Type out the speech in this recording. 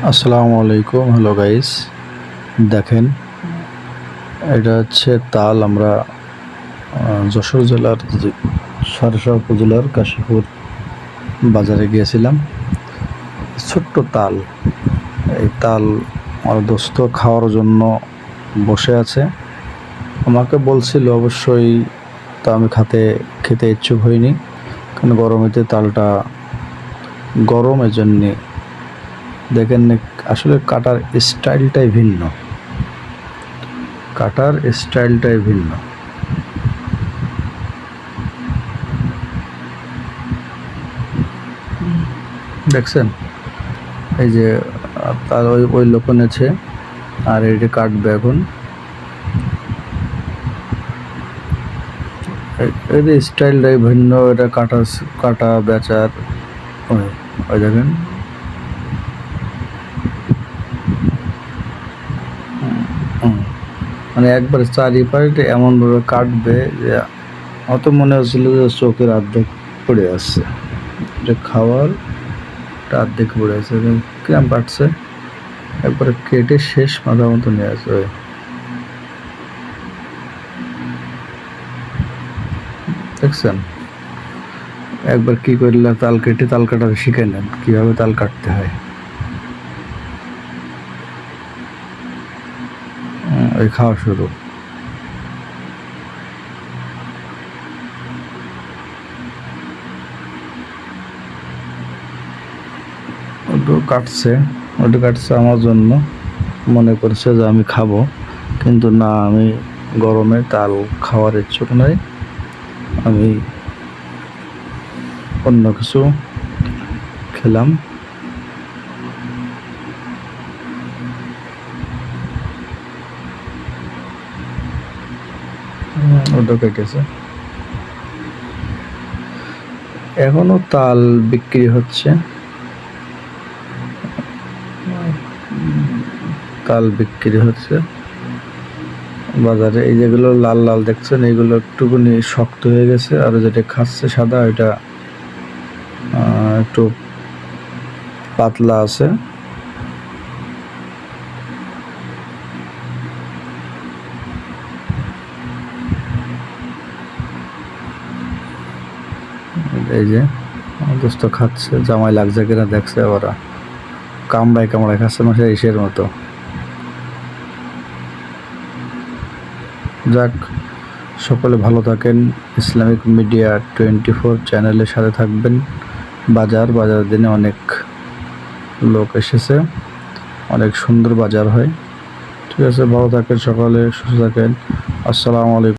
আসসালামু আলাইকুম, hello guys. দেখেন, এটা হচ্ছে তাল। আমরা যশোর জেলার সারসা উপজেলার কাশীপুর বাজারে গিয়েছিলাম। ছোট্ট তাল, এই তাল আমার দোস্ত খাওয়ার জন্য বসে আছে। আমাকে বলছিল অবশ্যই, তা আমি খেতে ইচ্ছুক হইনি, কারণ গরমেতে তালটা গরমের জন্যে। দেখেন, আসলে কাটার স্টাইলটাই ভিন্ন। দেখছেন, এই যে তার ওই লোক নেছে, আর এটা কাটবে এখন। এদের স্টাইলটাই ভিন্ন। এটা কাটা বেচার ওই দেখেন, মানে একবার চারিপাশে এমনভাবে কাটবে যে অত মনে হচ্ছিল যে চোখের অর্ধেক পড়ে আসছে। এটা খাওয়ার অর্ধেক পড়ে আছে, কিরম কাটছে, একবারে কেটে শেষ মাথা মতো নিয়ে আসে। দেখছেন, একবার কি করলে তাল কাটা শিখে নেন, কিভাবে তাল কাটতে হয়। ওই খাওয়া শুরু। ওটা কাটছে আমার জন্য, মনে করছে যে আমি খাবো, কিন্তু না, আমি গরমে তাল খাওয়ার ইচ্ছুক নই। আমি অন্য কিছু খেলাম। ওটা কেটেছে। এখনো তাল বিক্রি হচ্ছে, বাজারে। এই যেগুলো লাল লাল দেখছেন, এইগুলো একটুখানি শক্ত হয়ে গেছে, আর যেটা খাচ্ছে সাদা, ওইটা একটু পাতলা আছে। এই যে দোস্ত খাচ্ছে, জামাই লাগছে কিনা দেখছে, ওরা কামড়ায় খাচ্ছে মাসে ইসের মতো। যাক, সকলে ভালো থাকেন। ইসলামিক মিডিয়া 24 চ্যানেলের সাথে থাকবেন। বাজার দিনে অনেক লোক এসেছে, অনেক সুন্দর বাজার হয়। ঠিক আছে, ভালো থাকেন, সকলে সুস্থ থাকেন। আসসালামু আলাইকুম।